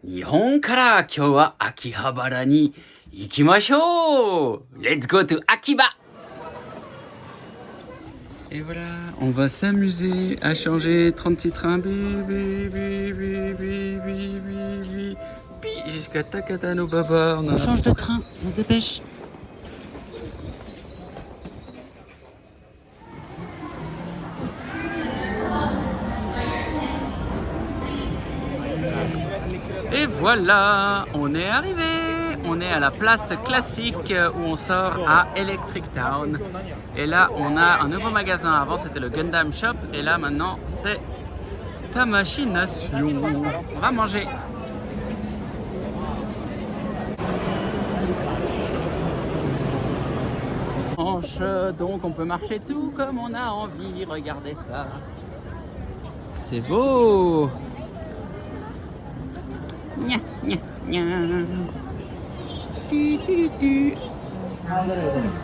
日本から今日は秋葉原に行きましょう Let's go to Akiba Et voilà, on va s'amuser à changer 36 trains jusqu'à Takatano Baba. On change de train, on se dépêche. Et voilà, on est arrivé. On est à la place classique où on sort à Electric Town. Et là, on a un nouveau magasin. Avant, c'était le Gundam Shop. Et là, maintenant, c'est Tamashii-Nation. On va manger. Donc, on peut marcher tout comme on a envie. Regardez ça. C'est beau. Nya, nya, nya.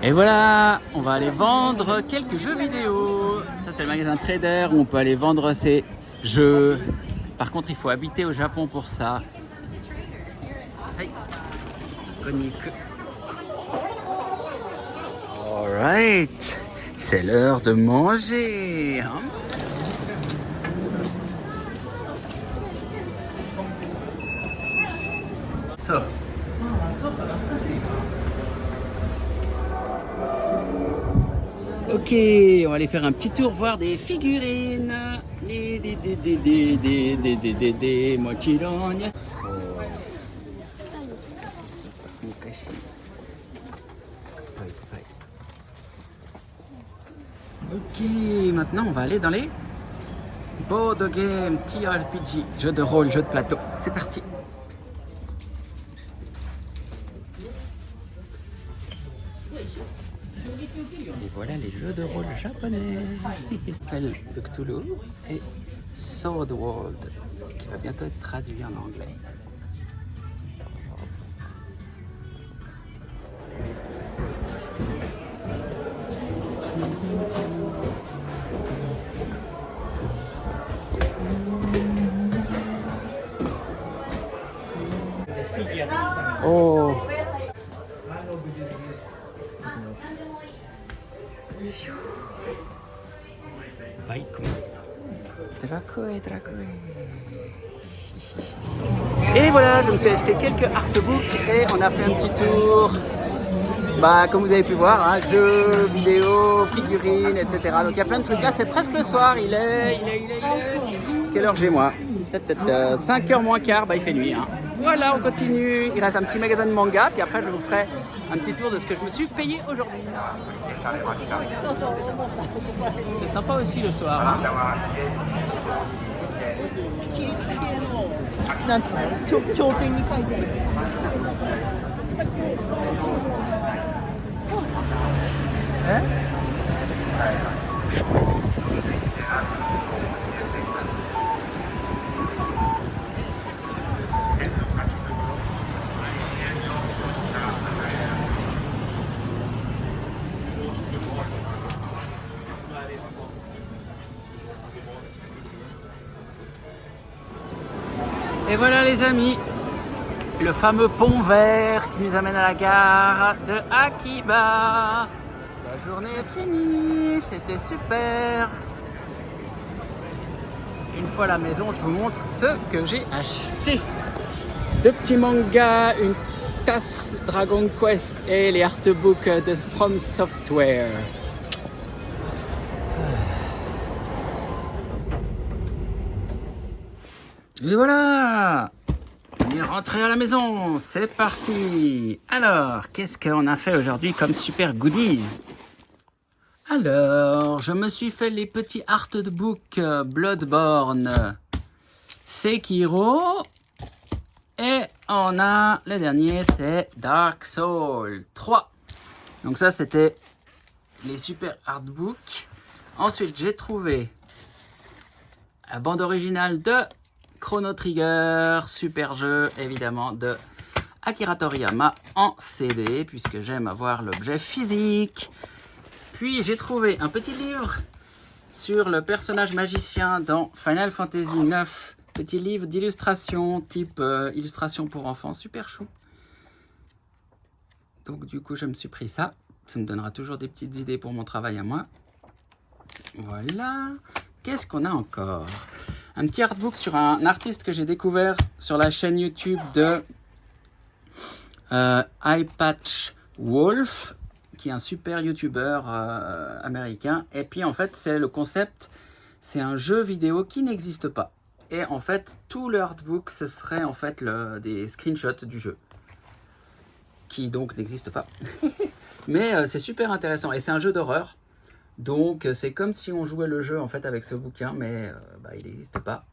Et voilà, on va aller vendre quelques jeux vidéo. Ça, c'est le magasin Trader où on peut aller vendre ses jeux. Par contre, il faut habiter au Japon pour ça. Hey. Alright, c'est l'heure de manger. Hein? So. Ok, on va aller faire un petit tour voir des figurines. Ok, maintenant on va aller dans les board game, TRPG, jeux de rôle, jeux de plateau. C'est parti. Et voilà les jeux de rôle japonais. Call of Cthulhu et Sword World, qui va bientôt être traduit en anglais. Oh. Et voilà, je me suis acheté quelques artbooks et on a fait un petit tour. Comme vous avez pu voir, hein, jeux, vidéos, figurines, etc. Donc il y a plein de trucs là, c'est presque le soir, il est... Quelle heure j'ai moi? Peut-être 5h moins quart, il fait nuit. Hein. Voilà, on continue. Il reste un petit magasin de manga, puis après je vous ferai un petit tour de ce que je me suis payé aujourd'hui. C'est sympa aussi le soir. Hein. Et voilà les amis, le fameux pont vert qui nous amène à la gare de Akiba. La journée est finie, c'était super. Une fois à la maison, je vous montre ce que j'ai acheté. 2 petits mangas, une tasse Dragon Quest et les artbooks de From Software. Et voilà, on est rentré à la maison, c'est parti. Alors, qu'est-ce qu'on a fait aujourd'hui comme super goodies? Alors, je me suis fait les petits artbooks Bloodborne, Sekiro, et on a le dernier, c'est Dark Souls 3. Donc ça, c'était les super artbooks. Ensuite, j'ai trouvé la bande originale de Chrono Trigger, super jeu évidemment de Akira Toriyama en CD, puisque j'aime avoir l'objet physique. Puis j'ai trouvé un petit livre sur le personnage magicien dans Final Fantasy IX Petit livre d'illustration, type illustration pour enfants, super chou. Donc du coup, je me suis pris ça. Ça me donnera toujours des petites idées pour mon travail à moi. Voilà. Qu'est-ce qu'on a encore? Un petit artbook sur un artiste que j'ai découvert sur la chaîne YouTube de Eyepatch Wolf, qui est un super YouTuber américain. Et puis en fait, c'est le concept, c'est un jeu vidéo qui n'existe pas. Et en fait, tout le artbook, ce serait en fait des screenshots du jeu, qui donc n'existe pas. Mais c'est super intéressant. Et c'est un jeu d'horreur. Donc c'est comme si on jouait le jeu en fait avec ce bouquin, mais il n'existe pas.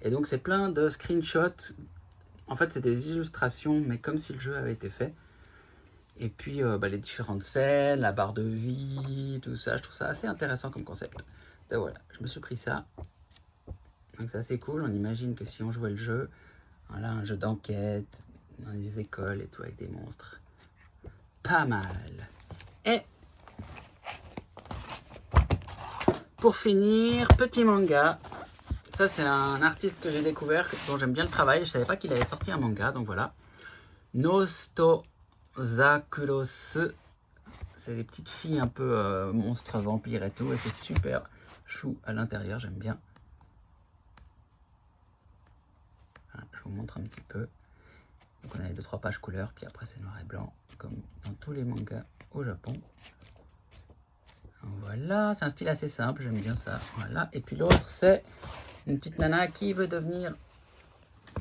Et donc c'est plein de screenshots. En fait, c'est des illustrations, mais comme si le jeu avait été fait. Et puis les différentes scènes, la barre de vie, tout ça, je trouve ça assez intéressant comme concept. Donc voilà, je me suis pris ça. Donc c'est assez cool, on imagine que si on jouait le jeu, voilà, un jeu d'enquête, dans des écoles et tout, avec des monstres. Pas mal. Et pour finir, petit manga. Ça, c'est un artiste que j'ai découvert, dont j'aime bien le travail. Je ne savais pas qu'il avait sorti un manga, donc voilà. Nosto Zakuros. C'est des petites filles un peu monstres, vampires et tout. Et c'est super chou à l'intérieur, j'aime bien. Voilà, je vous montre un petit peu. Donc on a les 2-3 pages couleur, puis après c'est noir et blanc, comme dans tous les mangas au Japon. Voilà, c'est un style assez simple, j'aime bien ça. Voilà, et puis l'autre c'est une petite nana qui veut devenir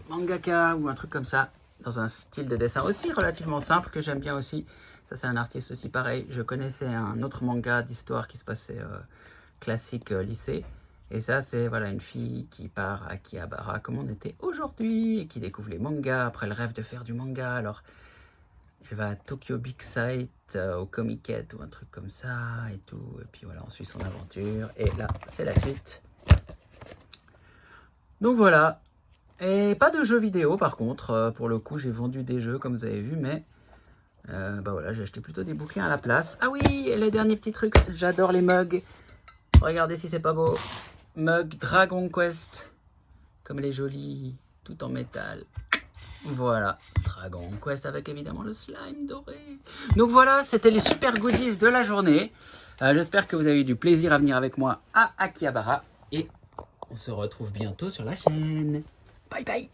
mangaka ou un truc comme ça, dans un style de dessin aussi relativement simple que j'aime bien aussi. Ça c'est un artiste aussi pareil. Je connaissais un autre manga d'histoire qui se passait classique lycée. Et ça c'est voilà une fille qui part à Akihabara comme on était aujourd'hui et qui découvre les mangas après le rêve de faire du manga. Alors elle va à Tokyo Big Sight, au Comiket ou un truc comme ça et tout. Et puis voilà, on suit son aventure. Et là, c'est la suite. Donc voilà. Et pas de jeux vidéo par contre. Pour le coup, j'ai vendu des jeux comme vous avez vu, mais voilà, j'ai acheté plutôt des bouquins à la place. Ah oui, et le dernier petit truc, j'adore les mugs. Regardez si c'est pas beau. Mug Dragon Quest. Comme elle est jolie, tout en métal. Voilà, Dragon Quest avec évidemment le slime doré. Donc voilà, c'était les super goodies de la journée. J'espère que vous avez eu du plaisir à venir avec moi à Akihabara. Et on se retrouve bientôt sur la chaîne. Bye bye.